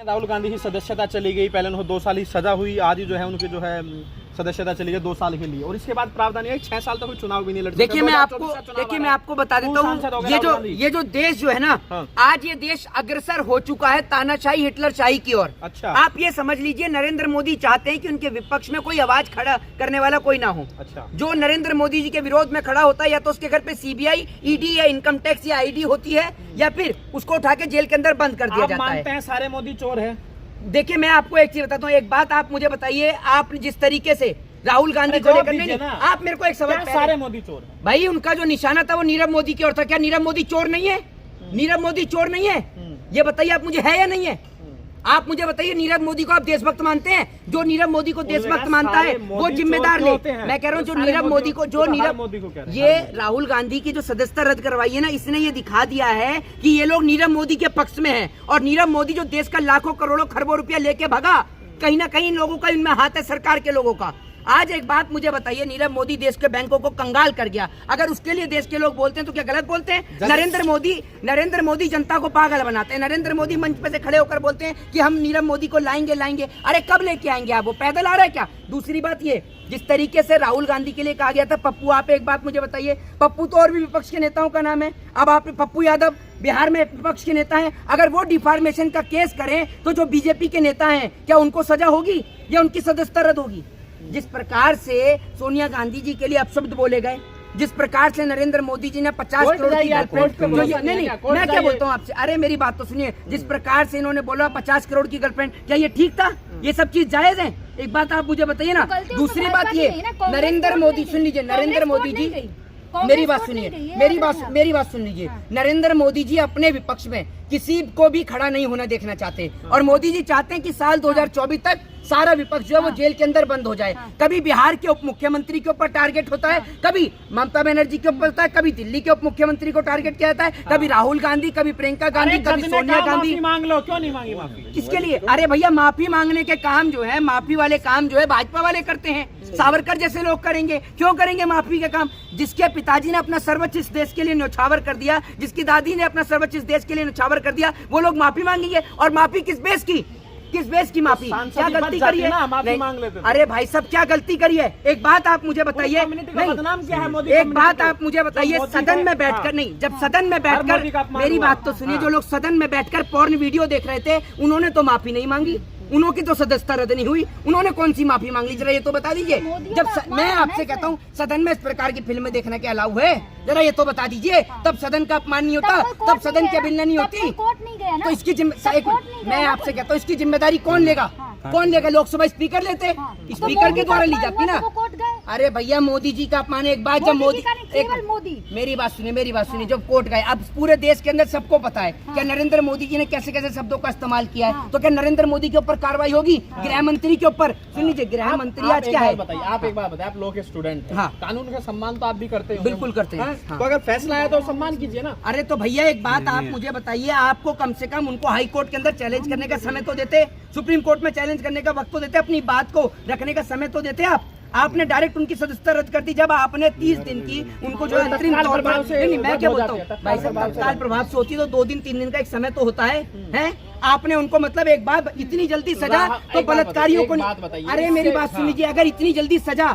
राहुल गांधी की सदस्यता चली गई, पहले उनको 2 साल की सजा हुई, आज ही जो है उनकी जो है सदस्यता चली गई 2 साल के लिए, और इसके बाद प्रावधान है 6 साल तक कोई चुनाव भी नहीं लड़ सकते। देखिए मैं आपको बता देता हूँ, ये जो देश जो है ना, आज ये देश अग्रसर हो चुका है तानाशाही हिटलरशाही की ओर। अच्छा, आप ये समझ लीजिए नरेंद्र मोदी चाहते हैं कि उनके विपक्ष में कोई आवाज खड़ा करने वाला कोई ना हो। अच्छा, जो नरेंद्र मोदी जी के विरोध में खड़ा होता है, या तो उसके घर पे सीबीआई, ईडी या इनकम टैक्स या आईडी होती है, या फिर उसको उठा के जेल के अंदर बंद कर दिया जाता है। मानते हैं सारे मोदी चोर है? देखिए मैं आपको एक चीज बताता हूँ, एक बात आप मुझे बताइए, आप जिस तरीके से राहुल गांधी को लेकर, आप मेरे को एक सवाल, सारे मोदी चोर है भाई? उनका जो निशाना था वो नीरव मोदी की ओर था। क्या नीरव मोदी चोर नहीं है? नीरव मोदी चोर नहीं है? ये बताइए आप मुझे, है या नहीं है? आप मुझे बताइए, नीरव मोदी को आप देशभक्त मानते हैं? जो नीरव मोदी को देशभक्त मानता है वो जिम्मेदार ले। मैं कह रहा हूँ जो नीरव मोदी को, जो नीरव, ये राहुल गांधी की जो सदस्यता रद्द करवाई है ना, इसने ये दिखा दिया है कि ये लोग नीरव मोदी के पक्ष में हैं, और नीरव मोदी जो देश का लाखों करोड़ों खरबों रुपया लेके भगा, कहीं ना कहीं लोगों का इनमें हाथ है, सरकार के लोगों का। आज एक बात मुझे बताइए, नीरव मोदी देश के बैंकों को कंगाल कर गया, अगर उसके लिए देश के लोग बोलते हैं तो क्या गलत बोलते हैं? नरेंद्र मोदी जनता को पागल बनाते हैं। नरेंद्र मोदी मंच पे से खड़े होकर बोलते हैं कि हम नीरव मोदी को लाएंगे। अरे कब लेके आएंगे आप? वो पैदल आ रहा है क्या? दूसरी बात ये, जिस तरीके से राहुल गांधी के लिए कहा गया था पप्पू, आप एक बात मुझे बताइए, पप्पू तो और भी विपक्ष के नेताओं का नाम है। अब आप पप्पू यादव बिहार में विपक्ष के नेता हैं, अगर वो डिफॉर्मेशन का केस करें तो जो बीजेपी के नेता हैं, क्या उनको सजा होगी या उनकी सदस्यता रद्द होगी? जिस प्रकार से सोनिया गांधी जी के लिए अपशब्द बोले गए, जिस प्रकार से नरेंद्र मोदी जी ने 50 करोड़ की गर्लफ्रेंड, नहीं मैं क्या बोलता हूँ आपसे, अरे मेरी बात तो सुनिए, जिस प्रकार से इन्होंने बोला 50 करोड़ की गर्लफ्रेंड, क्या ये ठीक था? ये सब चीज जायज है? एक बात आप मुझे बताइए ना। दूसरी बात ये, नरेंद्र मोदी, सुन लीजिए, नरेंद्र मोदी जी, मेरी बात सुनिए, मेरी बात सुन लीजिए। नरेंद्र मोदी जी अपने विपक्ष में किसी को भी खड़ा नहीं होना देखना चाहते, और मोदी जी चाहते हैं कि साल 2024 तक सारा विपक्ष जो है वो जेल के अंदर बंद हो जाए। कभी बिहार के उप मुख्यमंत्री के ऊपर टारगेट होता है, कभी ममता बनर्जी के ऊपर होता है, कभी दिल्ली के उप मुख्यमंत्री को टारगेट किया जाता है, कभी राहुल गांधी, कभी प्रियंका गांधी, कभी सोनिया गांधी। मांग लो, क्यों नहीं मांगी माफी? किसके लिए? अरे भैया, माफी मांगने के काम जो है, माफी वाले काम जो है भाजपा वाले करते हैं, सावरकर जैसे लोग करेंगे। क्यों करेंगे माफी के काम? जिसके पिताजी ने अपना सर्वोच्च इस देश के लिए न्यौछावर कर दिया, जिसकी दादी ने अपना सर्वोच्च इस देश के लिए न्यौछावर कर दिया, वो लोग माफी मांगेंगे। और माफी किस बेस की? किस बेस की माफी? क्या गलती करी है? माफी मांग लेते। अरे भाई सब क्या गलती करी है? एक बात आप मुझे बताइए, एक बात आप मुझे बताइए, सदन में बैठकर नहीं, जब सदन में बैठकर, मेरी बात तो सुनिए, जो लोग सदन में बैठकर पोर्न वीडियो देख रहे थे, उन्होंने तो माफी नहीं मांगी, उनकी तो सदस्यता रद्द नहीं हुई, उन्होंने कौन सी माफी मांग ली? जरा ये तो बता दीजिए। जब मैं आपसे कहता हूँ सदन में इस प्रकार की फिल्में देखने के अलाउ है, जरा ये तो बता दीजिए। तब सदन का अपमान नहीं होता, तब सदन की अवहेलना नहीं होती। तो इसकी मैं आपसे कहता हूँ, इसकी जिम्मेदारी कौन लेगा? कौन लेगा? लोकसभा स्पीकर लेते, स्पीकर के द्वारा ली जाती ना। अरे भैया, मोदी जी का अपमान एक बात, जब मोदी, मेरी बात सुनिए, जब कोर्ट गए, अब पूरे देश के अंदर सबको पता है क्या नरेंद्र मोदी जी ने कैसे कैसे शब्दों का इस्तेमाल किया है। तो क्या नरेंद्र मोदी के ऊपर कार्रवाई होगी? गृह मंत्री के ऊपर? सुन लीजिए, गृह मंत्री आज क्या है? बताइए, आप एक बात बताइए, आप लोग के स्टूडेंट हैं, कानून का सम्मान तो आप भी करते हैं? बिल्कुल करते हैं। तो अगर फैसला आया तो सम्मान कीजिए ना। अरे तो भैया एक बात आप मुझे बताइए, आपको कम से कम उनको हाई कोर्ट के अंदर चैलेंज करने का समय तो देते, सुप्रीम कोर्ट में चैलेंज करने का वक्त तो देते, अपनी बात को रखने का समय तो देते। आपने डायरेक्ट उनकी सदस्यता रद्द कर दी, जब आपने 30 दिन की उनको जो अंतरिम तौर पर, नहीं मैं क्या बोलता हूँ भाई साहब, तत्काल प्रभाव से होती तो 2 दिन 3 दिन का एक समय तो होता है। आपने उनको मतलब एक बात, इतनी जल्दी सजा तो बलात्कारियों को नहीं। अरे मेरी बात सुन लीजिए, अगर इतनी जल्दी सजा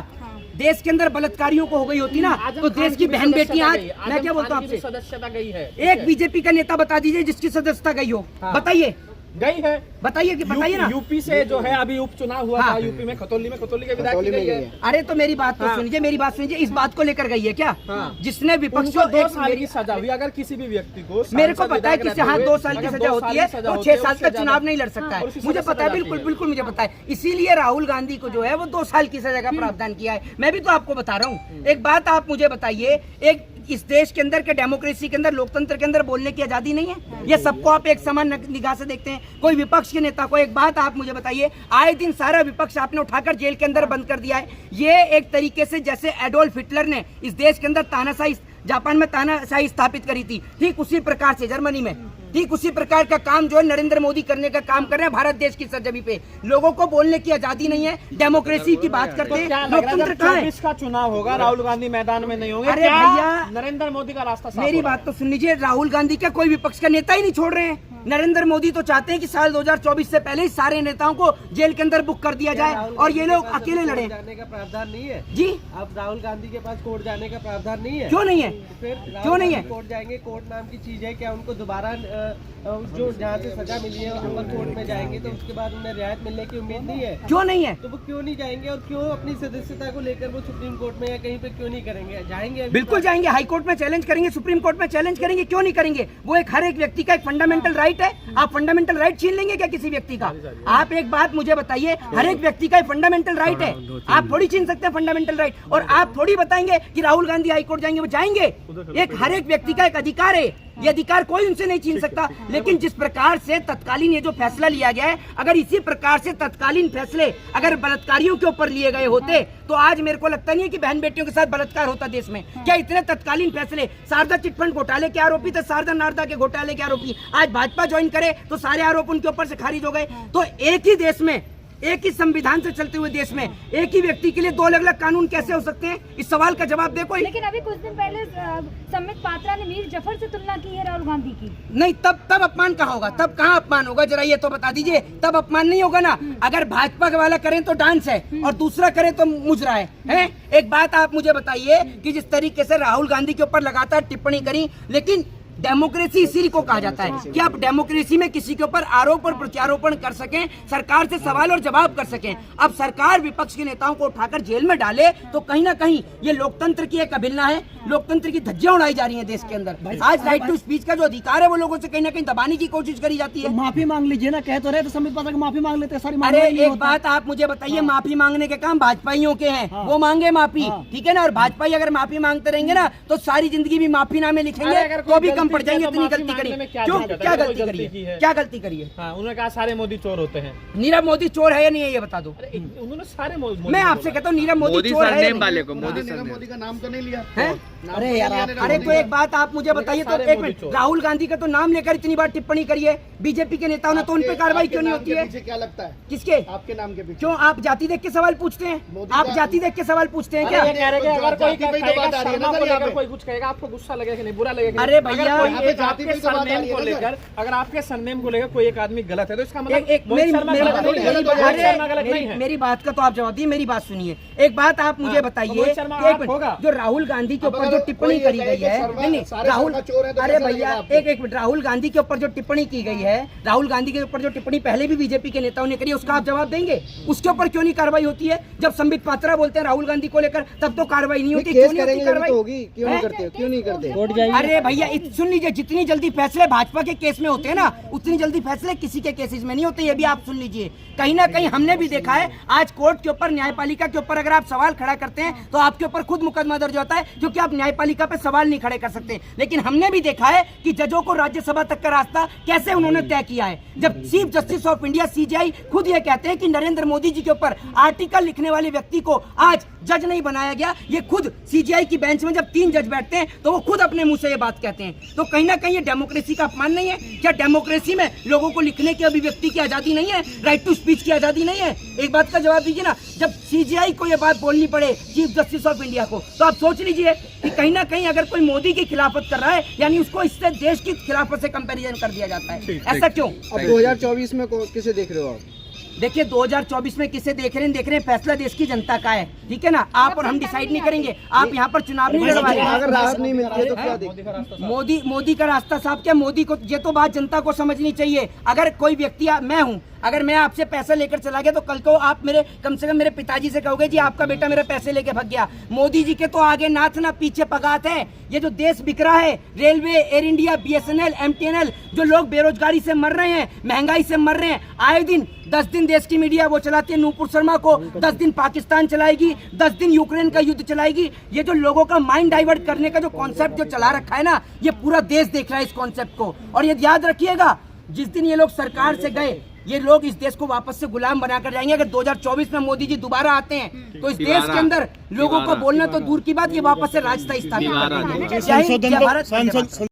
देश के अंदर बलात्कारियों को हो गई होती ना, तो देश की बहन बेटियां आज, मैं क्या बोलता हूँ आपसे, सदस्यता गई है। एक बीजेपी का नेता बता दीजिए जिसकी सदस्यता गई हो, बताइए। गई है, बताइए ना। यूपी से जो है अभी उपचुनाव हुआ था, यूपी में खतौली के विधायक की गई है। अरे तो मेरी बात तो सुनिए, मेरी बात सुनिए, इस बात को लेकर गई है क्या? जिसने विपक्ष को 2 साल की सजा हुई, अगर किसी भी व्यक्ति को, मेरे को पता है कि 2 साल की सजा होती है, वो 6 साल तक चुनाव नहीं लड़ सकता है, मुझे पता है, बिल्कुल मुझे पता है। इसीलिए राहुल गांधी को जो है वो 2 साल की सजा का प्रावधान किया है। मैं भी तो आपको बता रहा हूँ। एक बात आप मुझे बताइए, एक इस देश के अंदर के डेमोक्रेसी के अंदर, लोकतंत्र के अंदर बोलने की आजादी नहीं है? ये सबको आप एक समान निगाह से देखते हैं? कोई विपक्ष के नेता को एक बात आप मुझे बताइए, आए दिन सारा विपक्ष आपने उठाकर जेल के अंदर बंद कर दिया है। ये एक तरीके से जैसे एडोल्फ हिटलर ने इस देश के अंदर तानाशाही, जापान में तानाशाही स्थापित करी थी, ठीक उसी प्रकार से जर्मनी में, ठीक उसी प्रकार का काम जो है नरेंद्र मोदी करने का काम कर रहे हैं भारत देश की सरजमी पे। लोगों को बोलने की आजादी नहीं है, डेमोक्रेसी की बात करते हैं, लोकतंत्र कहाँ है? इसका चुनाव होगा, राहुल गांधी मैदान में नहीं होंगे। अरे भैया, नरेंद्र मोदी का रास्ता, मेरी बात तो सुन लीजिए, राहुल गांधी का कोई विपक्ष का नेता ही नहीं छोड़ रहे हैं। नरेंद्र मोदी तो चाहते हैं कि साल 2024 से पहले ही सारे नेताओं को जेल के अंदर बुक कर दिया जाए और ये लोग अकेले लड़े। जाने का प्रावधान नहीं है जी, अब राहुल गांधी के पास कोर्ट जाने का प्रावधान नहीं है। क्यों नहीं है? फिर क्यों नहीं है? कोर्ट जाएंगे, कोर्ट नाम की चीज है, क्या उनको दोबारा जो जहाँ से सजा मिली है अपर कोर्ट में जाएंगे तो उसके बाद उन्हें रियायत मिलने की उम्मीद नहीं है? क्यों नहीं है? तो वो क्यों नहीं जाएंगे और क्यों अपनी सदस्यता को लेकर वो सुप्रीम कोर्ट में या कहीं पे क्यों नहीं करेंगे? जाएंगे, बिल्कुल जाएंगे, हाई कोर्ट में चैलेंज करेंगे, सुप्रीम कोर्ट में चैलेंज करेंगे, क्यों नहीं करेंगे? वो एक हर एक व्यक्ति का एक फंडामेंटल राइट है। आप फंडामेंटल राइट छीन लेंगे क्या किसी व्यक्ति का? आप एक बात मुझे बताइए, हर एक व्यक्ति का फंडामेंटल राइट है, आप थोड़ी छीन सकते हैं फंडामेंटल राइट। और आप थोड़ी बताएंगे कि राहुल गांधी हाई कोर्ट जाएंगे, वो जाएंगे। एक हर एक व्यक्ति का एक अधिकार है, ये अधिकार कोई उनसे नहीं छीन सकता। लेकिन जिस प्रकार से तत्कालीन ये जो फैसला लिया गया है, अगर इसी प्रकार से तत्कालीन फैसले अगर बलात्कारियों के ऊपर लिए गए होते तो आज मेरे को लगता नहीं है कि बहन बेटियों के साथ बलात्कार होता देश में। क्या इतने तत्कालीन फैसले, शारदा चिटफंड घोटाले के आरोपी थे, शारदा नारदा के घोटाले के आरोपी आज भाजपा ज्वाइन करे तो सारे आरोप उनके ऊपर से खारिज हो गए। तो एक ही देश में, एक ही संविधान से चलते हुए देश में एक ही व्यक्ति के लिए दो अलग अलग कानून कैसे हो सकते हैं? इस सवाल का जवाब दे कोई। लेकिन अभी कुछ दिन पहले संबित पात्रा ने मीर जफर से तुलना की है राहुल गांधी की। नहीं, तब अपमान कहाँ होगा? तब कहाँ अपमान होगा? जरा ये तो बता दीजिए, तब अपमान नहीं होगा ना। अगर भाजपा वाला करें तो डांस है और दूसरा करें तो मुजरा है? एक बात आप मुझे बताइए कि जिस तरीके से राहुल गांधी के ऊपर लगातार टिप्पणी करी, लेकिन डेमोक्रेसी इसी को कहा जाता है कि आप डेमोक्रेसी में किसी के ऊपर आरोप और प्रत्यारोपण कर सकें, सरकार से सवाल और जवाब कर सकें। अब सरकार विपक्ष के नेताओं को उठाकर जेल में डाले तो कहीं ना कहीं ये लोकतंत्र की एक अभिन्ना है, लोकतंत्र की धज्जियां उड़ाई जा रही हैं देश के अंदर। आज राइट टू स्पीच का जो अधिकार है वो लोगों से कहीं ना कहीं दबाने की कोशिश करी जाती है। माफी मांग लीजिए ना, कह तो रहे तो संबित पात्रा की माफी मांग लेते हैं, सारी अरे एक बात आप मुझे बताइए, माफी मांगने के काम भाजपाइयों के हैं, वो मांगे माफी, ठीक है ना। और भाजपाई अगर माफी मांगते रहेंगे ना तो सारी जिंदगी भी माफीनामे लिखेंगे तो भी कम पड़ जाएंगे। इतनी गलती करी क्यों? क्या गलती करी है? क्या गलती करी है? हाँ, उन्होंने कहा सारे मोदी चोर होते हैं। नीरव मोदी चोर है या नहीं है ये बता दो। उन्होंने सारे मोदी मैं आपसे कहता हूँ नीरव मोदी चोर है वाले को मोदी का नाम तो नहीं लिया है? अरे यार अरे तो एक बात आप मुझे बताइए, तो एक मिनट, राहुल गांधी का तो नाम लेकर इतनी बार टिप्पणी करी है बीजेपी के नेताओं ने, तो उन पे कार्रवाई क्यों नहीं होती है? क्या लगता है किसके? आपके नाम के पीछे? क्यों आप जाति देख के सवाल पूछते हैं? आप जाति देख के सवाल पूछते हैं क्या? अगर कोई कहेगा शर्मा को लेकर कोई कुछ कहेगा, आपको गुस्सा लगेगा कि नहीं, बुरा लगेगा? अरे भैया, आपके सरनेम को लेकर, अगर आपके सरनेम को लेकर कोई एक आदमी गलत है तो इसका मतलब मेरी बात का तो आप जवाब दिए, मेरी बात सुनिए। एक बात आप मुझे बताइए, जो राहुल गांधी के ऊपर जो टिप्पणी करी गई है, नहीं राहुल, अरे भैया एक मिनट, राहुल गांधी के ऊपर जो टिप्पणी की गई है, राहुल गांधी के ऊपर जो टिप्पणी पहले भी बीजेपी के नेताओं ने करी है, उसका आप जवाब देंगे? उसके ऊपर क्यों नहीं कार्रवाई होती है? जब संबित पात्रा बोलते हैं राहुल गांधी को लेकर तब तो कार्रवाई नहीं होती, क्यों नहीं होती कार्रवाई? क्यों नहीं करते? क्यों नहीं करते? अरे भैया सुन लीजिए, जितनी जल्दी फैसले भाजपा के केस में होते हैं ना, उतनी जल्दी फैसले किसी के केसेस में नहीं होते, ये भी आप सुन लीजिए। कहीं ना कहीं हमने भी देखा है, आज कोर्ट के ऊपर, न्यायपालिका के ऊपर अगर आप सवाल खड़ा करते हैं तो आपके ऊपर खुद मुकदमा दर्ज होता है, क्योंकि आप न्यायपालिका पे सवाल नहीं खड़े कर सकते। लेकिन हमने भी देखा है कि जजों को राज्यसभा तक का रास्ता कैसे उन्होंने तय किया है, जब chief justice of India CJI खुद ये कहते हैं कि नरेंद्र मोदी जी के ऊपर आर्टिकल लिखने वाले व्यक्ति को आज जज नहीं बनाया गया। ये खुद सीजेआई की बेंच में जब 3 जज बैठते हैं तो वो खुद अपने मुंह से ये बात कहते हैं। तो कहीं ना कहीं ये डेमोक्रेसी का अपमान नहीं है क्या? डेमोक्रेसी में लोगों को लिखने की, अभिव्यक्ति की आजादी नहीं है, राइट टू स्पीच की आजादी नहीं है? एक बात का जवाब दीजिए ना। जब सीजेआई को ये बात बोलनी पड़े चीफ जस्टिस ऑफ इंडिया को, तो आप सोच लीजिए कि कहीं ना कहीं अगर कोई मोदी की खिलाफत कर रहा है यानी उसको इससे देश की खिलाफत से कंपैरिजन कर दिया जाता है। ऐसा क्यों? अब 2024 में किसे देख रहे हो आप? देखिए 2024 में किसे देख रहे हैं, फैसला देश की जनता का है, ठीक है ना। आप और हम डिसाइड नहीं करेंगे, आप यहाँ पर चुनाव नहीं लड़वाएंगे। अगर राहत नहीं मिलती है तो क्या देख? मोदी का रास्ता साहब क्या? मोदी को ये तो बात जनता को समझनी चाहिए। अगर कोई व्यक्ति, मैं हूँ, अगर मैं आपसे पैसे लेकर चला गया तो कल को आप मेरे, कम से कम मेरे पिताजी से कहोगे जी आपका बेटा मेरे पैसे लेके भाग गया। मोदी जी के तो आगे नाथ ना पीछे पगात है। ये जो देश बिक रहा है, railway, air India, BSNL, MTNL, जो लोग बेरोजगारी से मर रहे हैं, महंगाई से मर रहे हैं, आए दिन 10 दिन देश की मीडिया वो चलाती है नूपुर शर्मा को, 10 दिन पाकिस्तान चलाएगी, 10 दिन यूक्रेन का युद्ध चलाएगी। ये जो लोगों का माइंड डाइवर्ट करने का जो कॉन्सेप्ट जो चला रखा है ना, ये पूरा देश देख रहा है इस कॉन्सेप्ट को। और ये याद रखिएगा, जिस दिन ये लोग सरकार से गए, ये लोग इस देश को वापस से गुलाम बनाकर जाएंगे। अगर 2024 में मोदी जी दोबारा आते हैं तो इस देश के अंदर लोगों को बोलना तो दूर की बात, ये वापस से राजता स्थापित करेंगे। जय हिंद, जय भारत।